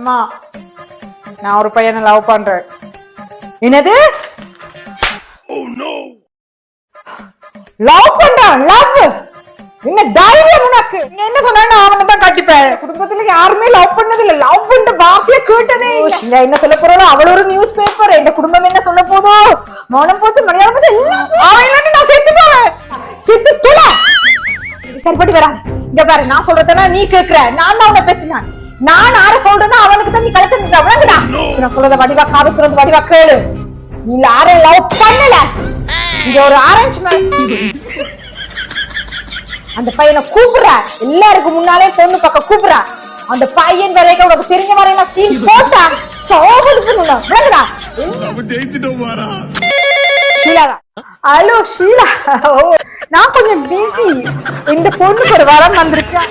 அம்மா நான் ஒரு பையனை லவ் பண்றேன். என்னது? லவ் பண்றான்? லவ் என்ன தைரியம் உனக்கு? நீ என்ன சொன்னா அவனை தான் கட்டிப்பேன். குடும்பத்துல யாருமே லவ் பண்ணது இல்ல. லவ்ன்ற வார்த்தையே கேட்டதே இல்ல. என்ன சொல்ல போறோம்? அவள ஒரு நியூஸ் பேப்பர். எங்க குடும்பம் என்ன சொல்ல போதோ? மௌனம் போச்சு, மரியாதை போச்சு. அவன் இல்லன்னு நான் செத்து போவேன். செத்து துள. சரிப்பட்டு வராது. இங்க பாரு, நான் சொல்றதெல்லாம் நீ கேக்குற. நான் தான் அவனை பெத்தினான். நான் யார சொல்றேன்னா அவனுக்கு தான் நீ கழுத்து நிக்க விளங்குதா? நான் சொல்றத வடிவா காது திறந்து வடிவா கேளு. நீ யாரையும் லவ் பண்ணல. இங்க ஒரு அரேஞ்ச்மெண்ட். அந்த பையனை கூப்பிடுற, எல்லாருக்கும் முன்னாலே பொண்ணு பக்கம் கூப்பிடுற. அந்த பையன் வரைக்கும் உனக்கு தெரிஞ்ச வரையில சீன் போட்டா சோகனுக்கு விளங்குதா? ஷீலாதான். ஹலோ ஷீலா, நான் கொஞ்சம் பிஸி. இந்த பொண்ணுக்கு ஒரு வரம் வந்திருக்கேன்.